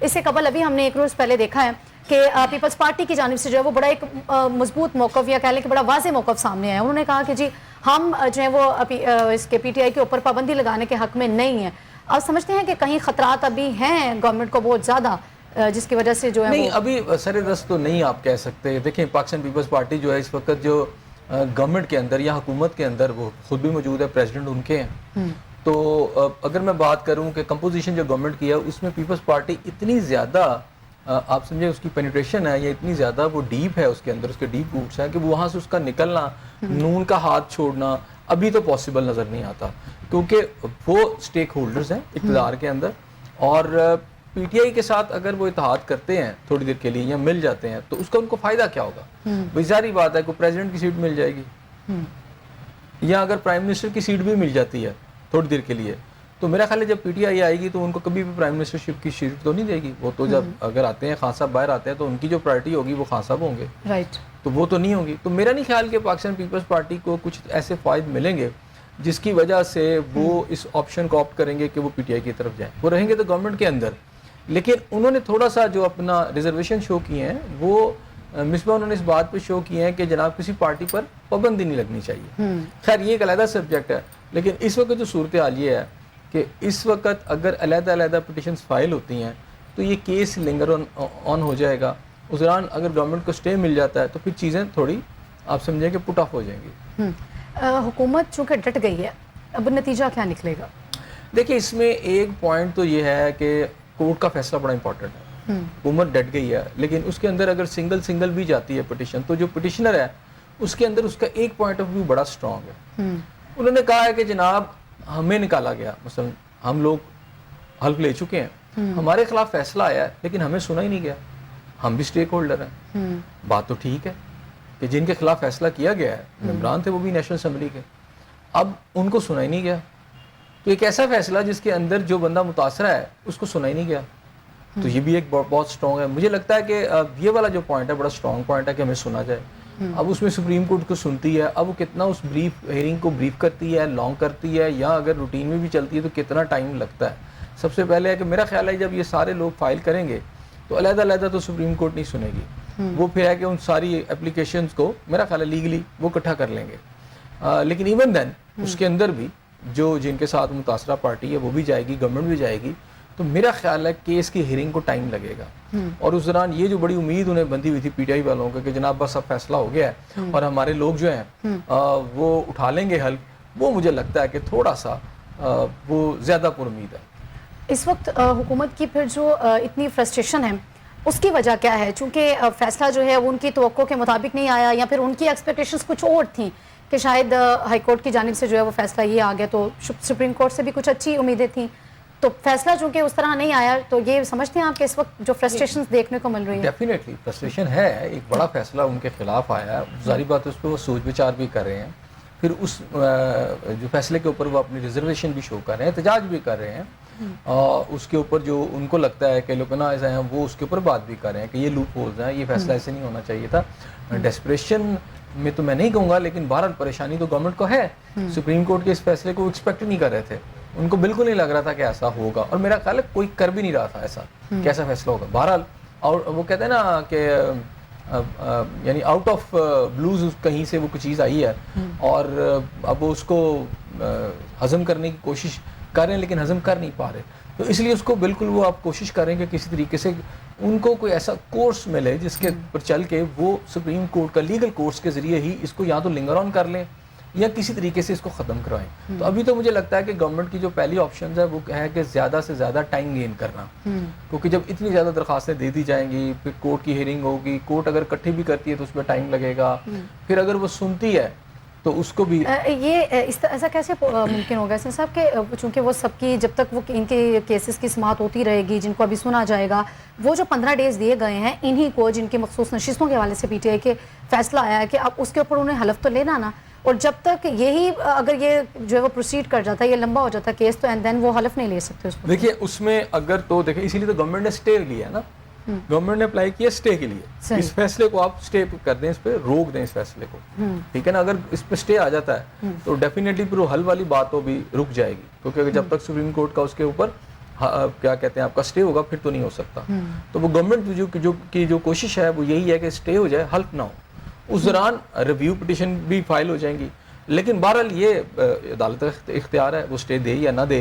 اس سے قبل ابھی ہم نے ایک روز پہلے دیکھا ہے کہ پیپلز پارٹی کی جانب سے جو ہے وہ بڑا ایک مضبوط موقف یا کہہ لیں کہ بڑا واضح موقف سامنے آیا. انہوں نے کہا کہ جی ہم جو ہے وہ اس کے پی ٹی آئی کے اوپر پابندی لگانے کے حق میں نہیں ہیں. آپ سمجھتے ہیں کہ کہیں خطرات ابھی ہیں گورنمنٹ کو بہت زیادہ جس کی وجہ سے جو ہے نہیں ابھی سر دست تو نہیں آپ کہہ سکتے. دیکھیں پاکستان پیپلز پارٹی جو ہے اس وقت جو گورنمنٹ کے اندر یا حکومت کے اندر وہ خود بھی موجود ہے, پریزیڈنٹ ان کے ہیں. تو اگر میں بات کروں کہ کمپوزیشن جو گورنمنٹ کی ہے اس میں پیپلز پارٹی اتنی زیادہ آپ سمجھے اس کی پینیٹریشن ہے یا اتنی زیادہ وہ ڈیپ ہے اس کے اندر, اس کے ڈیپ روٹس ہیں کہ وہاں سے اس کا نکلنا, نون کا ہاتھ چھوڑنا ابھی تو پاسبل نظر نہیں آتا, کیونکہ وہ سٹیک ہولڈرز ہیں اقتدار کے اندر. اور پی ٹی آئی کے ساتھ اگر وہ اتحاد کرتے ہیں تھوڑی دیر کے لیے یا مل جاتے ہیں تو اس کا ان کو فائدہ کیا ہوگا؟ بھئی ظاہری بات ہے کہ پریزیڈنٹ کی سیٹ مل جائے گی, یا اگر پرائم منسٹر کی سیٹ بھی مل جاتی ہے تھوڑی دیر کے لیے, تو میرا خیال ہے جب پی ٹی آئی آئے گی تو ان کو کبھی بھی پرائم منسٹر شپ کی سیٹ تو نہیں دے گی. وہ تو جب اگر آتے ہیں خان صاحب باہر آتے ہیں تو ان کی جو پرائرٹی ہوگی وہ خان صاحب ہوں گے, رائٹ, تو وہ تو نہیں ہوگی. تو میرا نہیں خیال کہ پاکستان پیپلز پارٹی کو کچھ ایسے فائد ملیں گے جس کی وجہ سے وہ اس آپشن کو آپٹ کریں گے کہ وہ پی ٹی آئی کی طرف جائیں. وہ رہیں گے تو گورنمنٹ کے اندر, لیکن انہوں نے تھوڑا سا جو اپنا ریزرویشن شو کیے ہیں وہ مصباح انہوں نے اس بات پہ شو کیے ہیں کہ جناب کسی پارٹی پر پابندی نہیں لگنی چاہیے. خیر یہ ایک علیحدہ سبجیکٹ ہے, لیکن اس وقت جو صورتحال یہ ہے کہ اس وقت اگر علیحدہ علیحدہ پٹیشنز فائل ہوتی ہیں تو یہ کیس لنگر آن ہو جائے گا. اس دوران اگر گورنمنٹ کو سٹے مل جاتا ہے تو پھر چیزیں تھوڑی آپ سمجھیں کہ پٹ آف ہو جائیں گی. حکومت چونکہ ڈٹ گئی ہے, اب نتیجہ کیا نکلے گا؟ دیکھیں اس میں ایک پوائنٹ تو یہ ہے کہ کورٹ کا فیصلہ بڑا امپورٹنٹ ہے. حکومت ڈٹ گئی ہے, لیکن اس کے اندر اگر سنگل بھی جاتی ہے پٹیشن تو جو پٹیشنر ہے اس کے اندر اس کا ایک پوائنٹ آف ویو بڑا اسٹرانگ ہے. انہوں نے کہا ہے کہ جناب ہمیں نکالا گیا, مثلا ہم لوگ حلف لے چکے ہیں, ہمارے خلاف فیصلہ آیا ہے لیکن ہمیں سنا ہی نہیں گیا, ہم بھی سٹیک ہولڈر ہیں. بات تو ٹھیک ہے کہ جن کے خلاف فیصلہ کیا گیا ہے ممبران تھے وہ بھی نیشنل اسمبلی کے, اب ان کو سنا ہی نہیں گیا. تو ایک ایسا فیصلہ جس کے اندر جو بندہ متاثرہ ہے اس کو سنا ہی نہیں گیا, تو یہ بھی ایک بہت اسٹرانگ ہے. مجھے لگتا ہے کہ یہ والا جو پوائنٹ ہے بڑا اسٹرانگ پوائنٹ ہے کہ ہمیں سنا جائے. اب اس میں سپریم کورٹ کو سنتی ہے, اب وہ کتنا اس ہیئرنگ کو بریف کرتی ہے, لانگ کرتی ہے, یا اگر روٹین میں بھی چلتی ہے تو کتنا ٹائم لگتا ہے. سب سے پہلے ہے کہ میرا خیال ہے جب یہ سارے لوگ فائل کریں گے تو علیحدہ علیحدہ تو سپریم کورٹ نہیں سنے گی, وہ پھر ہے کہ ان ساری اپلیکیشنز کو میرا خیال ہے لیگلی وہ اکٹھا کر لیں گے. لیکن ایون دین اس کے اندر بھی جو جن کے ساتھ متاثرہ پارٹی ہے وہ بھی جائے گی, گورنمنٹ بھی جائے گی, تو میرا خیال ہے کیس کی ہیئرنگ کو ٹائم لگے گا. اور اس دوران یہ جو بڑی امید انہیں بندھی ہوئی تھی پی ٹی آئی والوں کو کہ جناب بس اب فیصلہ ہو گیا ہے اور ہمارے لوگ جو ہیں وہ اٹھا لیں گے حل, وہ مجھے لگتا ہے کہ تھوڑا سا وہ زیادہ پر امید ہے. اس وقت حکومت کی پھر جو اتنی فرسٹریشن ہے اس کی وجہ کیا ہے؟ چونکہ فیصلہ جو ہے وہ ان کی توقع کے مطابق نہیں آیا, یا پھر ان کی ایکسپیکٹیشنز کچھ اور تھیں کہ شاید ہائی کورٹ کی جانب سے جو ہے وہ فیصلہ یہ آ گیا, تو سپریم کورٹ سے بھی کچھ اچھی امیدیں تھیں, تو فیصلہ چونکہ اس طرح نہیں آیا, تو یہ سمجھتے ہیں آپ کہ اس وقت جو فرسٹریشنز دیکھنے کو مل رہی ہے؟ ڈیفینیٹلی فرسٹریشن ہے, ایک بڑا فیصلہ ان کے خلاف آیا ہے, ظاہری بات ہے اس پہ وہ سوچ بچار بھی کر رہے ہیں, پھر اس جو فیصلے کے اوپر وہ اپنی ریزرویشن بھی شو کر رہے ہیں, احتجاج بھی کر رہے ہیں, اور اس کے اوپر جو ان کو لگتا ہے کہ لوکنا ایسا ہیں وہ اس کے اوپر بات بھی کر رہے ہیں کہ یہ لوپ ہولز ہیں, یہ فیصلہ ایسے نہیں ہونا چاہیے تھا. ڈیسپریشن میں تو میں نہیں کہوں گا, لیکن بہرحال پریشانی تو گورنمنٹ کو ہے. سپریم کورٹ کے اس فیصلے کو ایکسپیکٹ نہیں کر رہے تھے, ان کو بالکل نہیں لگ رہا تھا کہ ایسا ہوگا, اور میرا خیال ہے کوئی کر بھی نہیں رہا تھا ایسا کیسا فیصلہ ہوگا. بہرحال اور وہ کہتے ہیں نا کہ یعنی آؤٹ آف بلوز کہیں سے وہ کچھ چیز آئی ہے, اور اب وہ اس کو ہضم کرنے کی کوشش کر رہے ہیں لیکن ہضم کر نہیں پا رہے, تو اس لیے اس کو بالکل وہ آپ کوشش کریں کہ کسی طریقے سے ان کو کوئی ایسا کورس ملے جس کے پر چل کے وہ سپریم کورٹ کا لیگل کورس کے ذریعے ہی اس کو یا تو لنگر آن کر لیں یا کسی طریقے سے اس کو ختم کروائیں. تو ابھی تو مجھے لگتا ہے کہ گورنمنٹ کی جو پہلی آپشنز ہے وہ ہے کہ زیادہ سے زیادہ ٹائم گین کرنا, کیونکہ جب اتنی زیادہ درخواستیں دے دی جائیں گی, پھر کورٹ کی ہیئرنگ ہوگی, کورٹ اگر اکٹھی بھی کرتی ہے تو اس میں ٹائم لگے گا, پھر اگر وہ سنتی ہے تو اس کو بھی یہ ایسا کیسے ممکن ہوگا حسن صاحب کہ چونکہ وہ سب کی جب تک وہ ان کے کیسز کی سماعت ہوتی رہے گی, جن کو ابھی سنا جائے گا, وہ جو 15 ڈیز دیے گئے ہیں انہی کو جن کی مخصوص نشستوں کے حوالے سے پی ٹی آئی کے فیصلہ آیا ہے کہ اب اس کے اوپر انہیں حلف تو لینا نا, اور جب تک یہی اگر یہ جو ہے وہ پروسیڈ کر جاتا ہے, یہ لمبا ہو جاتا ہے کیس, تو اینڈ دین وہ حلف نہیں لے سکتے اس کو. دیکھیے اس میں اگر تو دیکھیں اسی لیے تو گورنمنٹ نے اسٹے لیا ہے نا, گورنمنٹ نے اپلائی کیا اسٹے کے لیے, اس فیصلے کو آپ اسٹے کر دیں, اس پہ روک دیں اس فیصلے کو, ٹھیک ہے نا. اگر اس پہ اسٹے آ جاتا ہے تو ڈیفینیٹلی پھر وہ حل والی بات تو بھی رک جائے گی, کیونکہ جب تک سپریم کورٹ کا اس کے اوپر کیا کہتے ہیں آپ کا اسٹے ہوگا پھر تو نہیں ہو سکتا. تو وہ گورنمنٹ کی جو کوشش ہے وہ یہی ہے کہ اسٹے ہو جائے, حلف نہ ہو. اس دوران ریویو پٹیشن بھی فائل ہو جائیں گی, لیکن بہرحال یہ عدالت کا اختیار ہے وہ اسٹے دے یا نہ دے.